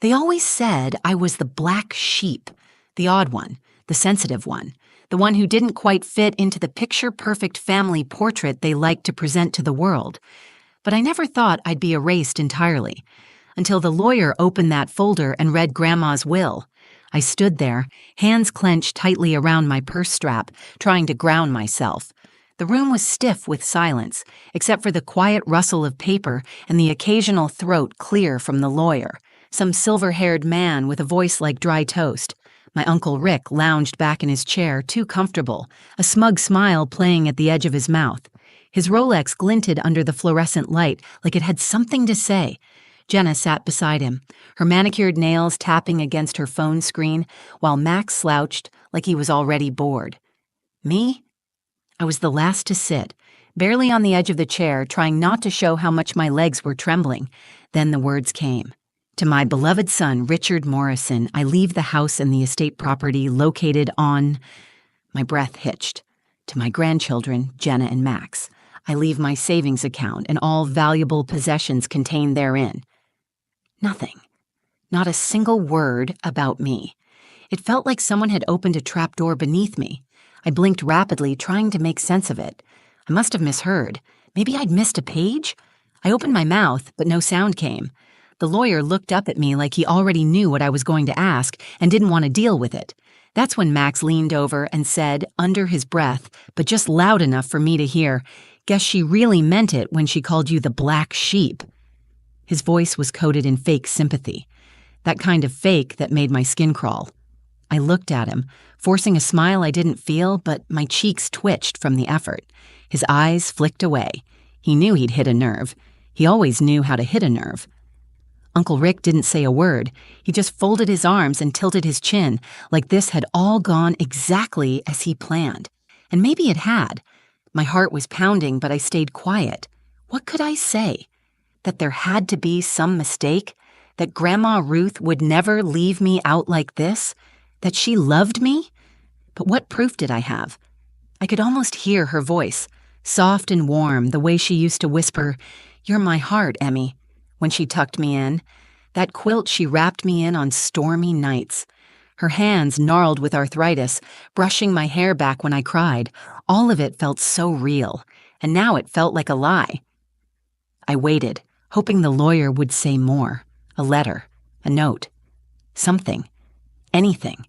They always said I was the black sheep, the odd one, the sensitive one, the one who didn't quite fit into the picture-perfect family portrait they liked to present to the world. But I never thought I'd be erased entirely, until the lawyer opened that folder and read Grandma's will. I stood there, hands clenched tightly around my purse strap, trying to ground myself. The room was stiff with silence, except for the quiet rustle of paper and the occasional throat clear from the lawyer, some silver-haired man with a voice like dry toast. My Uncle Rick lounged back in his chair, too comfortable, a smug smile playing at the edge of his mouth. His Rolex glinted under the fluorescent light like it had something to say. Jenna sat beside him, her manicured nails tapping against her phone screen, while Max slouched like he was already bored. Me? I was the last to sit, barely on the edge of the chair, trying not to show how much my legs were trembling. Then the words came. To my beloved son, Richard Morrison, I leave the house and the estate property located on... My breath hitched. To my grandchildren, Jenna and Max, I leave my savings account and all valuable possessions contained therein. Nothing. Not a single word about me. It felt like someone had opened a trapdoor beneath me. I blinked rapidly, trying to make sense of it. I must have misheard. Maybe I'd missed a page? I opened my mouth, but no sound came. The lawyer looked up at me like he already knew what I was going to ask and didn't want to deal with it. That's when Max leaned over and said, under his breath, but just loud enough for me to hear, "Guess she really meant it when she called you the black sheep." His voice was coated in fake sympathy, that kind of fake that made my skin crawl. I looked at him, forcing a smile I didn't feel, but my cheeks twitched from the effort. His eyes flicked away. He knew he'd hit a nerve. He always knew how to hit a nerve. Uncle Rick didn't say a word. He just folded his arms and tilted his chin, like this had all gone exactly as he planned. And maybe it had. My heart was pounding, but I stayed quiet. What could I say? That there had to be some mistake? That Grandma Ruth would never leave me out like this? That she loved me? But what proof did I have? I could almost hear her voice, soft and warm, the way she used to whisper, "You're my heart, Emmy," when she tucked me in. That quilt she wrapped me in on stormy nights. Her hands gnarled with arthritis, brushing my hair back when I cried. All of it felt so real, and now it felt like a lie. I waited, hoping the lawyer would say more. A letter, a note, something, anything.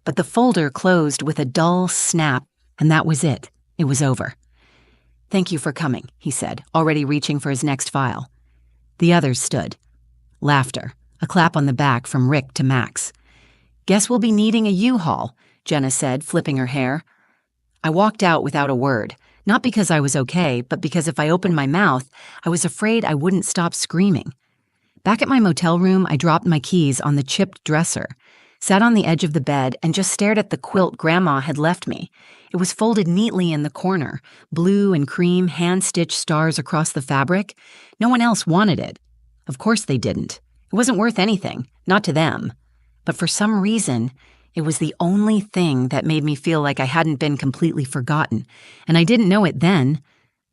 But the folder closed with a dull snap, and that was it. It was over. "Thank you for coming," he said, already reaching for his next file. The others stood. Laughter, a clap on the back from Rick to Max. "Guess we'll be needing a U-Haul," Jenna said, flipping her hair. I walked out without a word, not because I was okay, but because if I opened my mouth, I was afraid I wouldn't stop screaming. Back at my motel room, I dropped my keys on the chipped dresser, sat on the edge of the bed, and just stared at the quilt Grandma had left me. It was folded neatly in the corner, blue and cream hand-stitched stars across the fabric. No one else wanted it. Of course they didn't. It wasn't worth anything, not to them. But for some reason, it was the only thing that made me feel like I hadn't been completely forgotten. And I didn't know it then,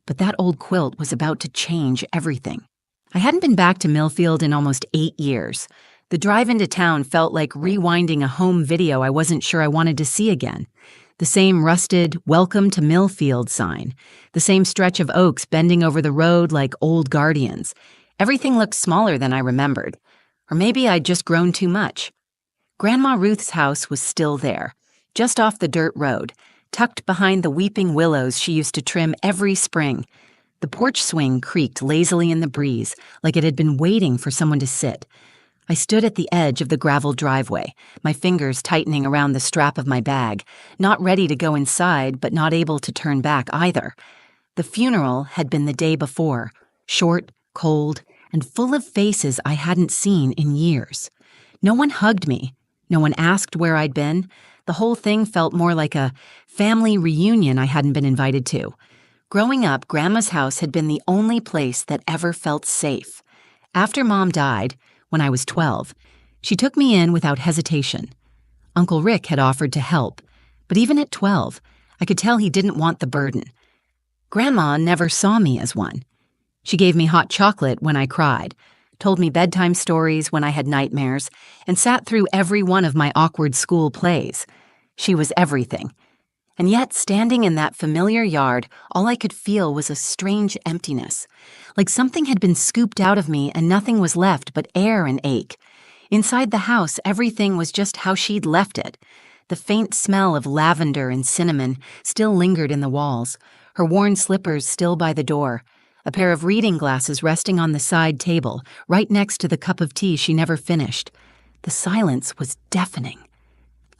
but that old quilt was about to change everything. I hadn't been back to Millfield in almost 8 years. The drive into town felt like rewinding a home video I wasn't sure I wanted to see again. The same rusted "Welcome to Millfield" sign. The same stretch of oaks bending over the road like old guardians. Everything looked smaller than I remembered. Or maybe I'd just grown too much. Grandma Ruth's house was still there, just off the dirt road, tucked behind the weeping willows she used to trim every spring. The porch swing creaked lazily in the breeze, like it had been waiting for someone to sit. I stood at the edge of the gravel driveway, my fingers tightening around the strap of my bag, not ready to go inside, but not able to turn back either. The funeral had been the day before, short, cold, and full of faces I hadn't seen in years. No one hugged me. No one asked where I'd been. The whole thing felt more like a family reunion I hadn't been invited to. Growing up, Grandma's house had been the only place that ever felt safe. After Mom died, when I was 12, she took me in without hesitation. Uncle Rick had offered to help, but even at 12, I could tell he didn't want the burden. Grandma never saw me as one. She gave me hot chocolate when I cried, told me bedtime stories when I had nightmares, and sat through every one of my awkward school plays. She was everything. And yet, standing in that familiar yard, all I could feel was a strange emptiness. Like something had been scooped out of me and nothing was left but air and ache. Inside the house, everything was just how she'd left it. The faint smell of lavender and cinnamon still lingered in the walls, her worn slippers still by the door, a pair of reading glasses resting on the side table, right next to the cup of tea she never finished. The silence was deafening.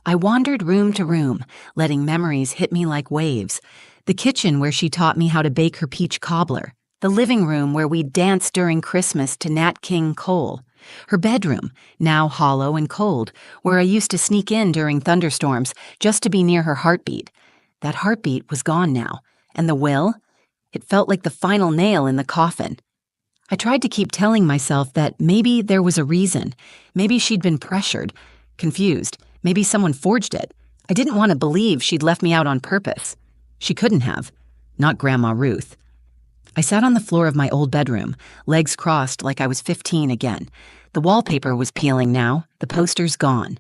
I wandered room to room, letting memories hit me like waves. The kitchen where she taught me how to bake her peach cobbler. The living room where we danced during Christmas to Nat King Cole. Her bedroom, now hollow and cold, where I used to sneak in during thunderstorms just to be near her heartbeat. That heartbeat was gone now. And the will? It felt like the final nail in the coffin. I tried to keep telling myself that maybe there was a reason. Maybe she'd been pressured, confused. Maybe someone forged it. I didn't want to believe she'd left me out on purpose. She couldn't have. Not Grandma Ruth. I sat on the floor of my old bedroom, legs crossed like I was 15 again. The wallpaper was peeling now, the posters gone.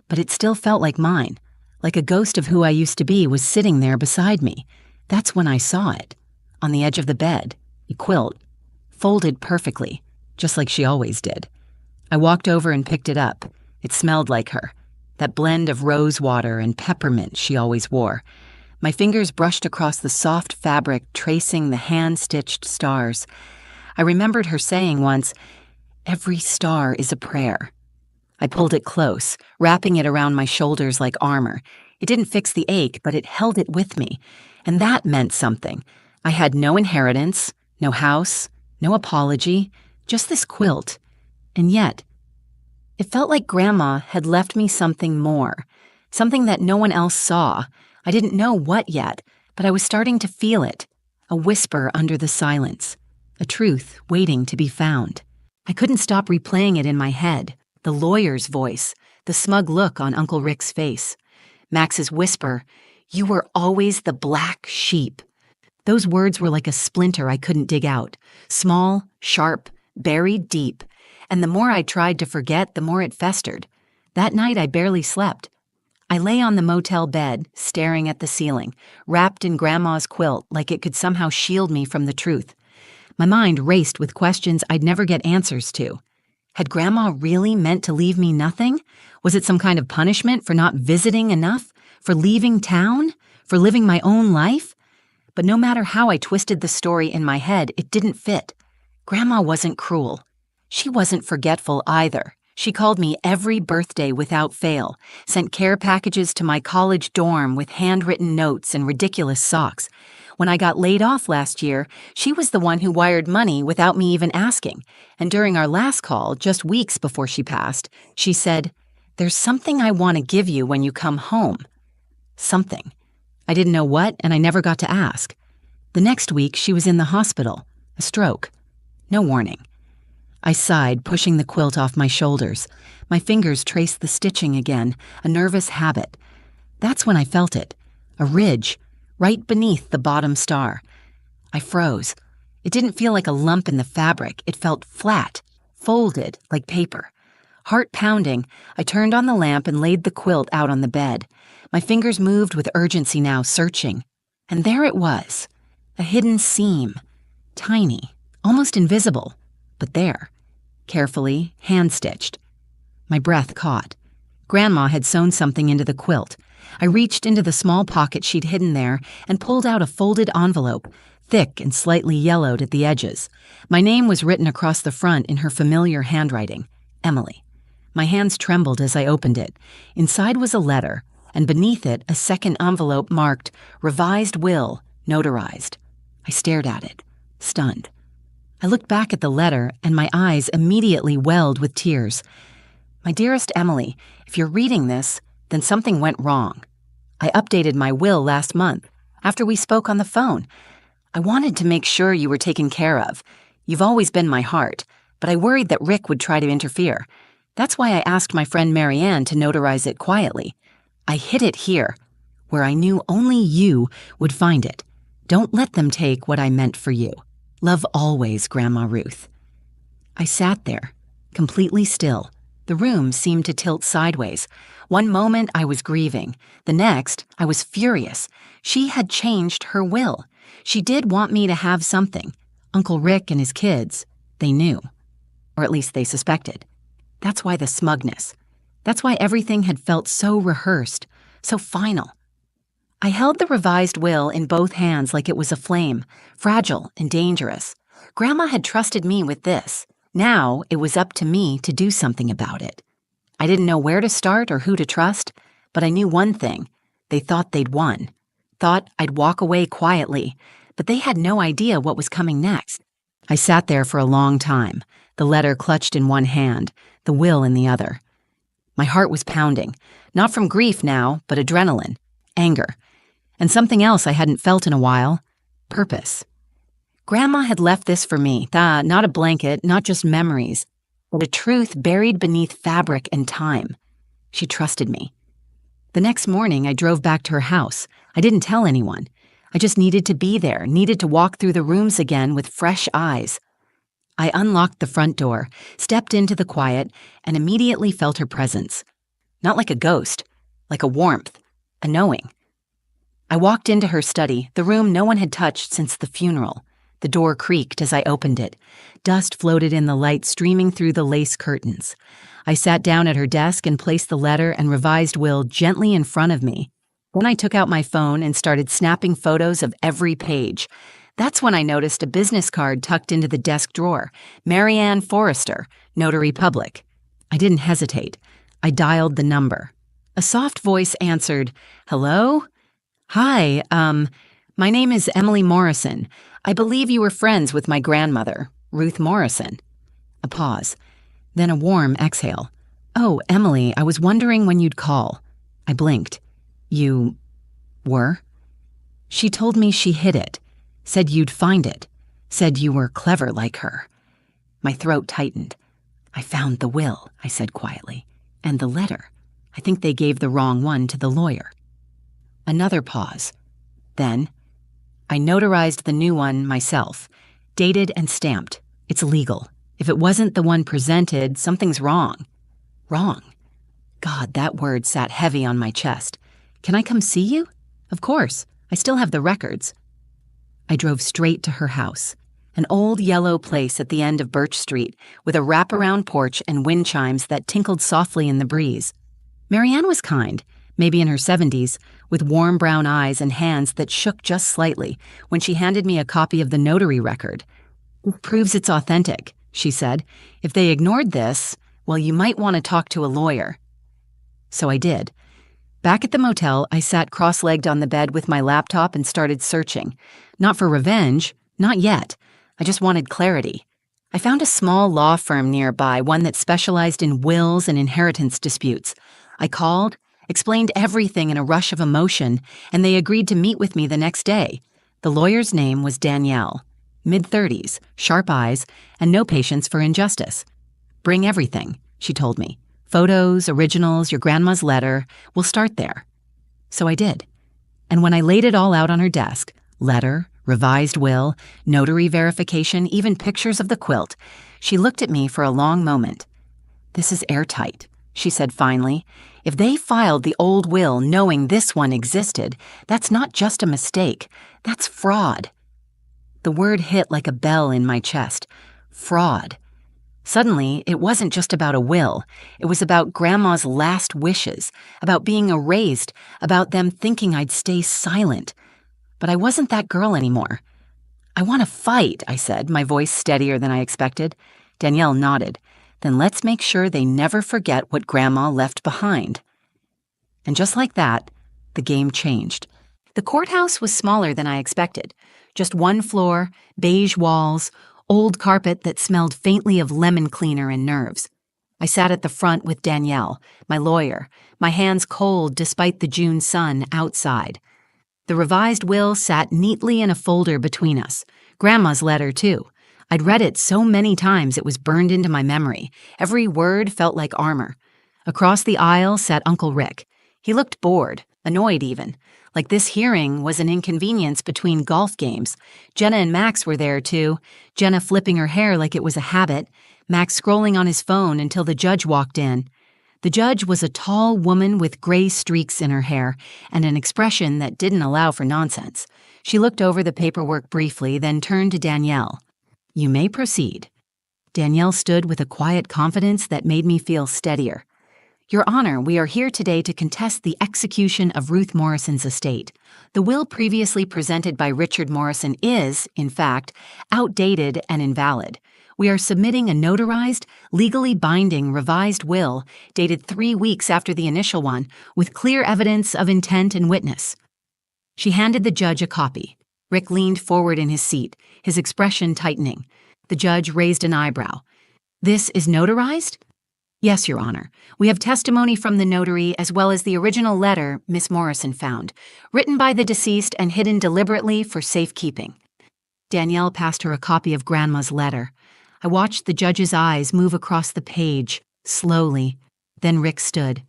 But it still felt like mine, like a ghost of who I used to be was sitting there beside me. That's when I saw it. On the edge of the bed, a quilt, folded perfectly, just like she always did. I walked over and picked it up. It smelled like her. That blend of rose water and peppermint she always wore. My fingers brushed across the soft fabric, tracing the hand-stitched stars. I remembered her saying once, "Every star is a prayer." I pulled it close, wrapping it around my shoulders like armor. It didn't fix the ache, but it held it with me. And that meant something. I had no inheritance, no house, no apology, just this quilt. And yet, it felt like Grandma had left me something more, something that no one else saw. I didn't know what yet, but I was starting to feel it, a whisper under the silence, a truth waiting to be found. I couldn't stop replaying it in my head, the lawyer's voice, the smug look on Uncle Rick's face. Max's whisper, "You were always the black sheep." Those words were like a splinter I couldn't dig out, small, sharp, buried deep. And the more I tried to forget, the more it festered. That night I barely slept. I lay on the motel bed, staring at the ceiling, wrapped in Grandma's quilt like it could somehow shield me from the truth. My mind raced with questions I'd never get answers to. Had Grandma really meant to leave me nothing? Was it some kind of punishment for not visiting enough? For leaving town? For living my own life? But no matter how I twisted the story in my head, it didn't fit. Grandma wasn't cruel. She wasn't forgetful either. She called me every birthday without fail, sent care packages to my college dorm with handwritten notes and ridiculous socks. When I got laid off last year, she was the one who wired money without me even asking. And during our last call, just weeks before she passed, she said, "There's something I want to give you when you come home." Something. I didn't know what, and I never got to ask. The next week, she was in the hospital. A stroke. No warning. I sighed, pushing the quilt off my shoulders. My fingers traced the stitching again, a nervous habit. That's when I felt it. A ridge, right beneath the bottom star. I froze. It didn't feel like a lump in the fabric. It felt flat, folded, like paper. Heart pounding, I turned on the lamp and laid the quilt out on the bed. My fingers moved with urgency now, searching. And there it was, a hidden seam. Tiny, almost invisible, but there. Carefully, hand-stitched. My breath caught. Grandma had sewn something into the quilt. I reached into the small pocket she'd hidden there and pulled out a folded envelope, thick and slightly yellowed at the edges. My name was written across the front in her familiar handwriting, Emily. My hands trembled as I opened it. Inside was a letter, and beneath it a second envelope marked Revised Will, Notarized. I stared at it, stunned. I looked back at the letter, and my eyes immediately welled with tears. My dearest Emily, if you're reading this, then something went wrong. I updated my will last month, after we spoke on the phone. I wanted to make sure you were taken care of. You've always been my heart, but I worried that Rick would try to interfere. That's why I asked my friend Marianne to notarize it quietly. I hid it here, where I knew only you would find it. Don't let them take what I meant for you. Love always, Grandma Ruth. I sat there, completely still. The room seemed to tilt sideways. One moment I was grieving. The next, I was furious. She had changed her will. She did want me to have something. Uncle Rick and his kids, they knew. Or at least they suspected. That's why the smugness. That's why everything had felt so rehearsed, so final. I held the revised will in both hands like it was a flame, fragile and dangerous. Grandma had trusted me with this. Now it was up to me to do something about it. I didn't know where to start or who to trust, but I knew one thing. They thought they'd won. Thought I'd walk away quietly, but they had no idea what was coming next. I sat there for a long time, the letter clutched in one hand, the will in the other. My heart was pounding, not from grief now, but adrenaline, anger, and something else I hadn't felt in a while, purpose. Grandma had left this for me, not a blanket, not just memories, but a truth buried beneath fabric and time. She trusted me. The next morning, I drove back to her house. I didn't tell anyone. I just needed to be there, needed to walk through the rooms again with fresh eyes. I unlocked the front door, stepped into the quiet, and immediately felt her presence. Not like a ghost, like a warmth, a knowing. I walked into her study, the room no one had touched since the funeral. The door creaked as I opened it. Dust floated in the light streaming through the lace curtains. I sat down at her desk and placed the letter and revised will gently in front of me. Then I took out my phone and started snapping photos of every page. That's when I noticed a business card tucked into the desk drawer. Marianne Forrester, Notary Public. I didn't hesitate. I dialed the number. A soft voice answered, "Hello? Hi, my name is Emily Morrison. I believe you were friends with my grandmother, Ruth Morrison." A pause, then a warm exhale. "Oh, Emily, I was wondering when you'd call." I blinked. "You were?" She told me she hid it, said you'd find it, said you were clever like her. My throat tightened. "I found the will," I said quietly, "and the letter. I think they gave the wrong one to the lawyer." Another pause. Then, I notarized the new one myself, dated and stamped. It's legal. If it wasn't the one presented, something's wrong. Wrong. God, that word sat heavy on my chest. "Can I come see you?" "Of course. I still have the records." I drove straight to her house, an old yellow place at the end of Birch Street with a wraparound porch and wind chimes that tinkled softly in the breeze. Marianne was kind, maybe in her 70s, with warm brown eyes and hands that shook just slightly when she handed me a copy of the notary record. "It proves it's authentic," she said. "If they ignored this, well, you might want to talk to a lawyer." So I did. Back at the motel, I sat cross-legged on the bed with my laptop and started searching. Not for revenge, not yet. I just wanted clarity. I found a small law firm nearby, one that specialized in wills and inheritance disputes. I called, explained everything in a rush of emotion, and they agreed to meet with me the next day. The lawyer's name was Danielle. Mid-30s, sharp eyes, and no patience for injustice. "Bring everything," she told me. "Photos, originals, your grandma's letter. We'll start there." So I did. And when I laid it all out on her desk, letter, revised will, notary verification, even pictures of the quilt, she looked at me for a long moment. "This is airtight," she said finally. "If they filed the old will knowing this one existed, that's not just a mistake. That's fraud." The word hit like a bell in my chest. Fraud. Suddenly, it wasn't just about a will. It was about Grandma's last wishes, about being erased, about them thinking I'd stay silent. But I wasn't that girl anymore. "I want to fight," I said, my voice steadier than I expected. Danielle nodded. "Then let's make sure they never forget what Grandma left behind." And just like that, the game changed. The courthouse was smaller than I expected. Just one floor, beige walls, old carpet that smelled faintly of lemon cleaner and nerves. I sat at the front with Danielle, my lawyer, my hands cold despite the June sun outside. The revised will sat neatly in a folder between us. Grandma's letter, too. I'd read it so many times it was burned into my memory. Every word felt like armor. Across the aisle sat Uncle Rick. He looked bored, annoyed even, like this hearing was an inconvenience between golf games. Jenna and Max were there, too, Jenna flipping her hair like it was a habit, Max scrolling on his phone until the judge walked in. The judge was a tall woman with gray streaks in her hair and an expression that didn't allow for nonsense. She looked over the paperwork briefly, then turned to Danielle. "You may proceed." Danielle stood with a quiet confidence that made me feel steadier. "Your Honor, we are here today to contest the execution of Ruth Morrison's estate. The will previously presented by Richard Morrison is, in fact, outdated and invalid. We are submitting a notarized, legally binding revised will dated 3 weeks after the initial one, with clear evidence of intent and witness." She handed the judge a copy. Rick leaned forward in his seat, his expression tightening. The judge raised an eyebrow. "This is notarized?" "Yes, Your Honor. We have testimony from the notary as well as the original letter Miss Morrison found, written by the deceased and hidden deliberately for safekeeping." Danielle passed her a copy of Grandma's letter. I watched the judge's eyes move across the page, slowly. Then Rick stood.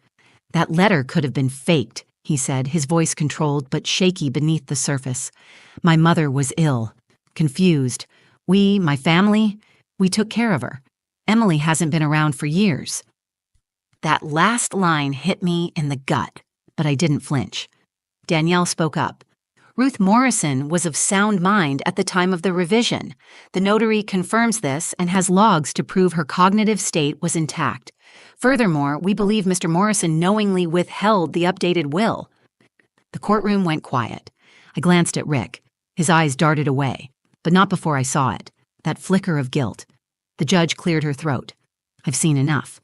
"That letter could have been faked," he said, his voice controlled but shaky beneath the surface. "My mother was ill, confused. My family, we took care of her. Emily hasn't been around for years." That last line hit me in the gut, but I didn't flinch. Danielle spoke up. "Ruth Morrison was of sound mind at the time of the revision. The notary confirms this and has logs to prove her cognitive state was intact. Furthermore, we believe Mr. Morrison knowingly withheld the updated will." The courtroom went quiet. I glanced at Rick. His eyes darted away, but not before I saw it, that flicker of guilt. The judge cleared her throat. "I've seen enough."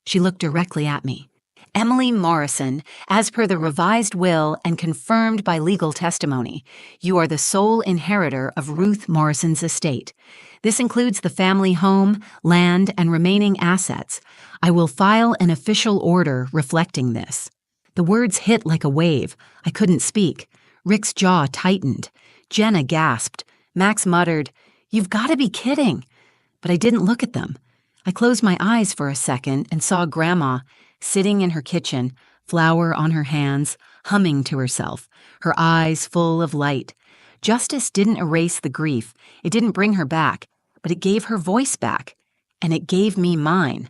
She looked directly at me. "Emily Morrison, as per the revised will and confirmed by legal testimony, you are the sole inheritor of Ruth Morrison's estate. This includes the family home, land, and remaining assets. I will file an official order reflecting this." The words hit like a wave. I couldn't speak. Rick's jaw tightened. Jenna gasped. Max muttered, "You've got to be kidding." But I didn't look at them. I closed my eyes for a second and saw Grandma sitting in her kitchen, flour on her hands, humming to herself, her eyes full of light. Justice didn't erase the grief. It didn't bring her back, but it gave her voice back, and it gave me mine.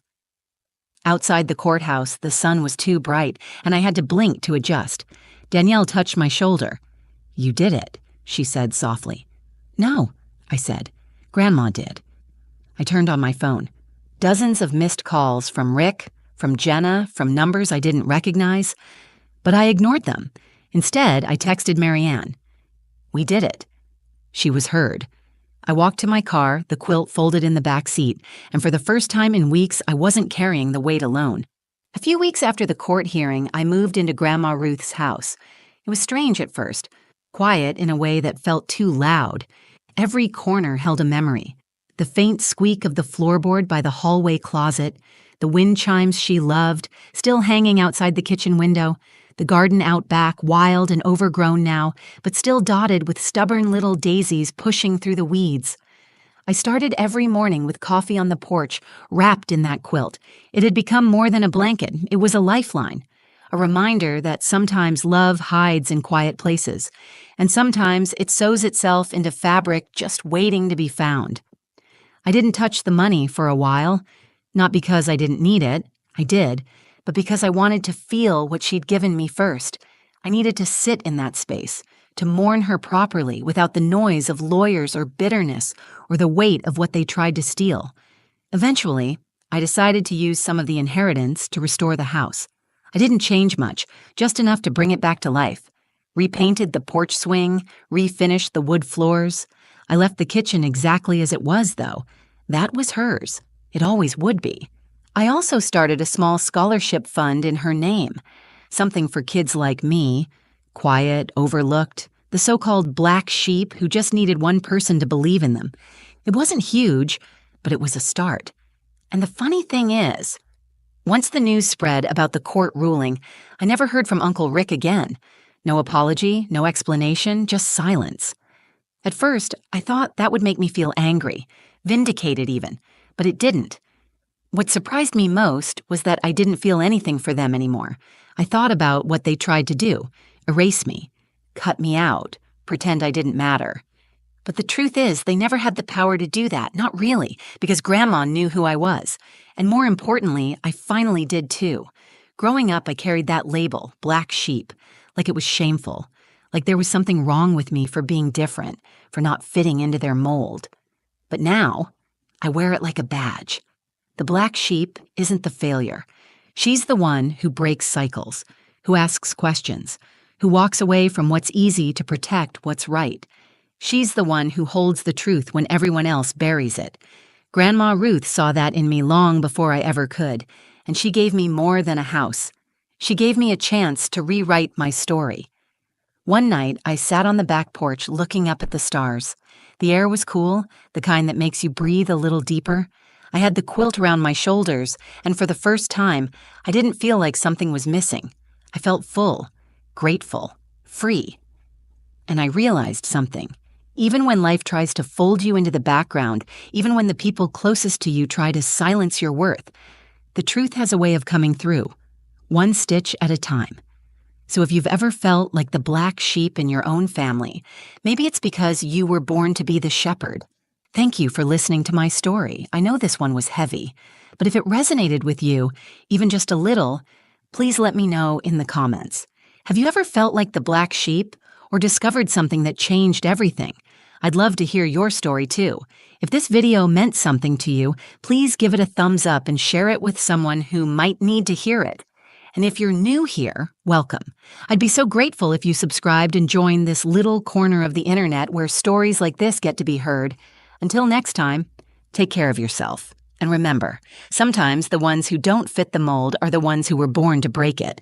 Outside the courthouse, the sun was too bright, and I had to blink to adjust. Danielle touched my shoulder. "You did it," she said softly. "No," I said. "Grandma did." I turned on my phone. Dozens of missed calls from Rick, from Jenna, from numbers I didn't recognize. But I ignored them. Instead, I texted Marianne. "We did it." She was heard. I walked to my car, the quilt folded in the back seat, and for the first time in weeks, I wasn't carrying the weight alone. A few weeks after the court hearing, I moved into Grandma Ruth's house. It was strange at first, quiet in a way that felt too loud. Every corner held a memory. The faint squeak of the floorboard by the hallway closet, the wind chimes she loved, still hanging outside the kitchen window, the garden out back, wild and overgrown now, but still dotted with stubborn little daisies pushing through the weeds. I started every morning with coffee on the porch, wrapped in that quilt. It had become more than a blanket. It was a lifeline, a reminder that sometimes love hides in quiet places, and sometimes it sews itself into fabric just waiting to be found. I didn't touch the money for a while, not because I didn't need it, I did, but because I wanted to feel what she'd given me first. I needed to sit in that space, to mourn her properly without the noise of lawyers or bitterness or the weight of what they tried to steal. Eventually, I decided to use some of the inheritance to restore the house. I didn't change much, just enough to bring it back to life. Repainted the porch swing, refinished the wood floors. I left the kitchen exactly as it was, though. That was hers. It always would be. I also started a small scholarship fund in her name, something for kids like me, quiet, overlooked, the so-called black sheep who just needed one person to believe in them. It wasn't huge, but it was a start. And the funny thing is, once the news spread about the court ruling, I never heard from Uncle Rick again. No apology, no explanation, just silence. At first, I thought that would make me feel angry, vindicated even, but it didn't. What surprised me most was that I didn't feel anything for them anymore. I thought about what they tried to do, erase me, cut me out, pretend I didn't matter. But the truth is, they never had the power to do that, not really, because Grandma knew who I was. And more importantly, I finally did too. Growing up, I carried that label, black sheep, like it was shameful, like there was something wrong with me for being different, for not fitting into their mold. But now, I wear it like a badge. The black sheep isn't the failure. She's the one who breaks cycles, who asks questions, who walks away from what's easy to protect what's right. She's the one who holds the truth when everyone else buries it. Grandma Ruth saw that in me long before I ever could, and she gave me more than a house. She gave me a chance to rewrite my story. One night, I sat on the back porch looking up at the stars. The air was cool, the kind that makes you breathe a little deeper. I had the quilt around my shoulders, and for the first time, I didn't feel like something was missing. I felt full, grateful, free. And I realized something. Even when life tries to fold you into the background, even when the people closest to you try to silence your worth, the truth has a way of coming through, one stitch at a time. So if you've ever felt like the black sheep in your own family, maybe it's because you were born to be the shepherd. Thank you for listening to my story. I know this one was heavy, but if it resonated with you, even just a little, please let me know in the comments. Have you ever felt like the black sheep or discovered something that changed everything? I'd love to hear your story too. If this video meant something to you, please give it a thumbs up and share it with someone who might need to hear it. And if you're new here, welcome. I'd be so grateful if you subscribed and joined this little corner of the internet where stories like this get to be heard. Until next time, take care of yourself. And remember, sometimes the ones who don't fit the mold are the ones who were born to break it.